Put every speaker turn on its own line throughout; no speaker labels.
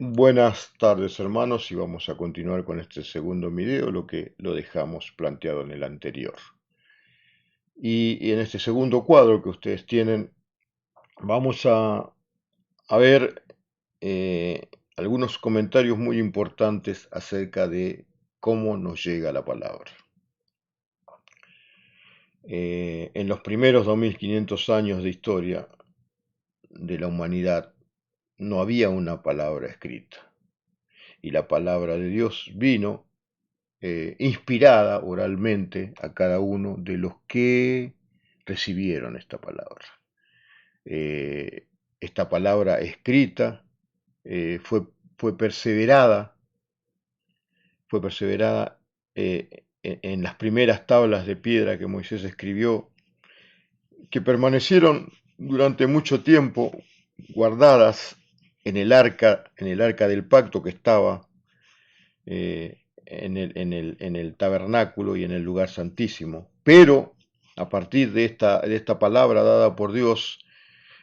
Buenas tardes hermanos y vamos a continuar con este segundo video, lo que lo dejamos planteado en el anterior. Y en este segundo cuadro que ustedes tienen, vamos a ver algunos comentarios muy importantes acerca de cómo nos llega la palabra. En los primeros 2500 años de historia de la humanidad no había una palabra escrita y la palabra de Dios vino inspirada oralmente a cada uno de los que recibieron esta palabra. Eh, Esta palabra escrita eh, fue, fue perseverada, fue perseverada en las primeras tablas de piedra que Moisés escribió, que permanecieron durante mucho tiempo guardadas en el arca del pacto que estaba en el tabernáculo y en el lugar santísimo. Pero a partir de esta palabra dada por Dios,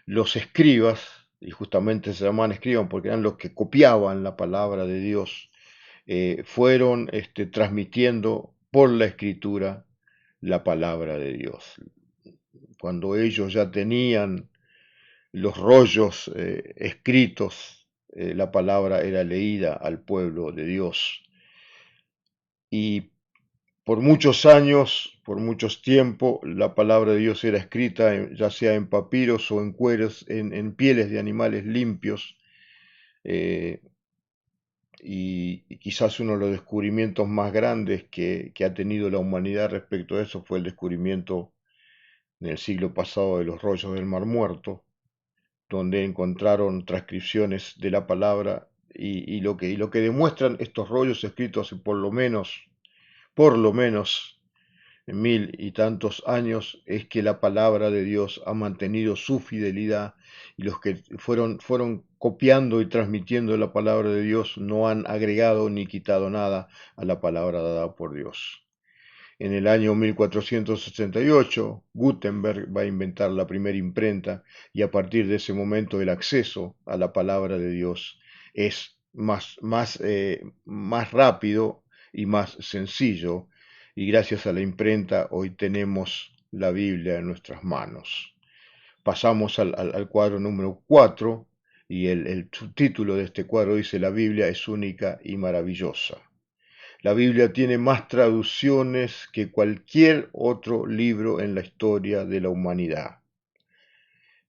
los escribas, y justamente se llamaban escribas porque eran los que copiaban la palabra de Dios, fueron transmitiendo por la escritura la palabra de Dios. Cuando ellos ya tenían los rollos escritos, la palabra era leída al pueblo de Dios. Y por muchos años, por muchos tiempos, la palabra de Dios era escrita, ya sea en papiros o en cueros, en pieles de animales limpios. eh, y quizás uno de los descubrimientos más grandes que ha tenido la humanidad respecto a eso fue el descubrimiento en el siglo pasado de los rollos del Mar Muerto, donde encontraron transcripciones de la palabra y lo que demuestran estos rollos escritos hace por lo menos en mil y tantos años, es que la palabra de Dios ha mantenido su fidelidad y los que fueron copiando y transmitiendo la palabra de Dios no han agregado ni quitado nada a la palabra dada por Dios. En el año 1468, Gutenberg va a inventar la primera imprenta y a partir de ese momento el acceso a la palabra de Dios es más rápido y más sencillo, y gracias a la imprenta hoy tenemos la Biblia en nuestras manos. Pasamos al cuadro número 4 y el subtítulo de este cuadro dice: La Biblia es única y maravillosa. La Biblia tiene más traducciones que cualquier otro libro en la historia de la humanidad.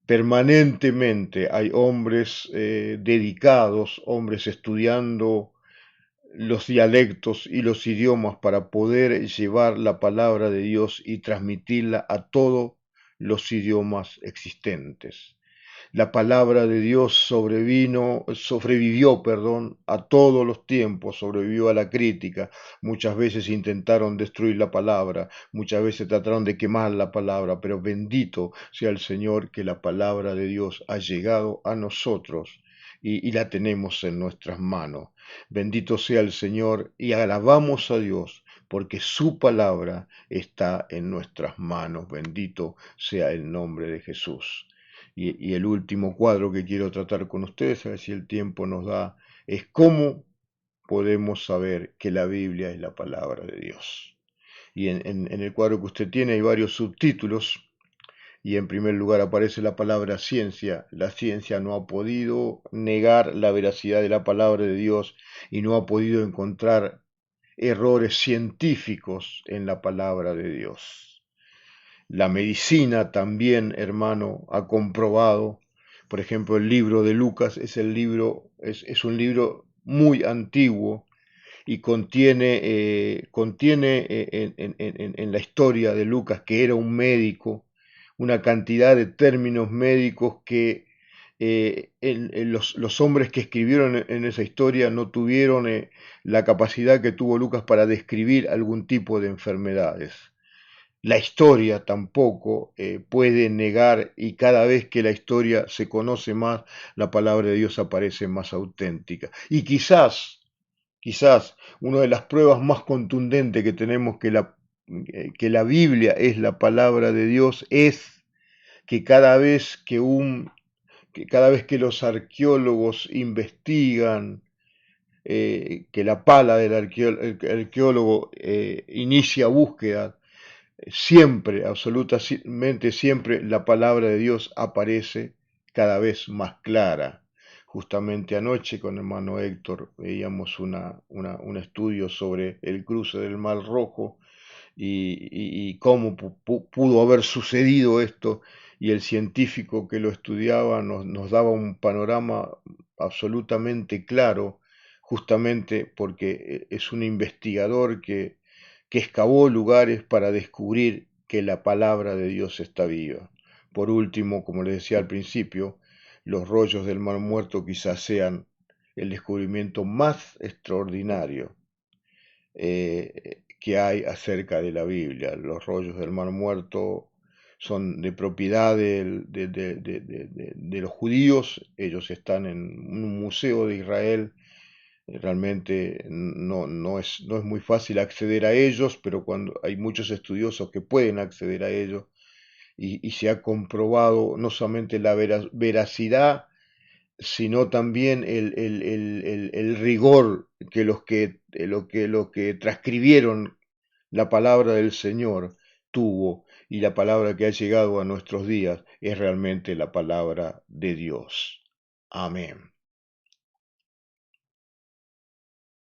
Permanentemente hay hombres dedicados, hombres estudiando los dialectos y los idiomas para poder llevar la palabra de Dios y transmitirla a todos los idiomas existentes. La palabra de Dios sobrevivió, a todos los tiempos, sobrevivió a la crítica. Muchas veces intentaron destruir la palabra, muchas veces trataron de quemar la palabra, pero bendito sea el Señor que la palabra de Dios ha llegado a nosotros y la tenemos en nuestras manos. Bendito sea el Señor y alabamos a Dios porque su palabra está en nuestras manos. Bendito sea el nombre de Jesús. Y el último cuadro que quiero tratar con ustedes, a ver si el tiempo nos da, es cómo podemos saber que la Biblia es la palabra de Dios. Y en el cuadro que usted tiene hay varios subtítulos, y en primer lugar aparece la palabra ciencia. La ciencia no ha podido negar la veracidad de la palabra de Dios y no ha podido encontrar errores científicos en la palabra de Dios. La medicina también, hermano, ha comprobado, por ejemplo, el libro de Lucas es un libro muy antiguo y contiene en la historia de Lucas, que era un médico, una cantidad de términos médicos que los hombres que escribieron en esa historia no tuvieron la capacidad que tuvo Lucas para describir algún tipo de enfermedades. La historia tampoco puede negar, y cada vez que la historia se conoce más, la palabra de Dios aparece más auténtica. Y quizás una de las pruebas más contundentes que tenemos que la Biblia es la palabra de Dios es que cada vez que cada vez que los arqueólogos investigan, que la pala del arqueólogo inicia búsqueda, siempre, absolutamente siempre, la palabra de Dios aparece cada vez más clara. Justamente anoche con hermano Héctor veíamos un estudio sobre el cruce del Mar Rojo y cómo pudo haber sucedido esto, y el científico que lo estudiaba nos daba un panorama absolutamente claro, justamente porque es un investigador que excavó lugares para descubrir que la palabra de Dios está viva. Por último, como les decía al principio, los rollos del Mar Muerto quizás sean el descubrimiento más extraordinario que hay acerca de la Biblia. Los rollos del Mar Muerto son de propiedad de los judíos, ellos están en un museo de Israel. Realmente no es muy fácil acceder a ellos, pero cuando hay muchos estudiosos que pueden acceder a ellos, y se ha comprobado no solamente la veracidad, sino también el rigor que los que transcribieron la palabra del Señor tuvo, y la palabra que ha llegado a nuestros días es realmente la palabra de Dios. Amén.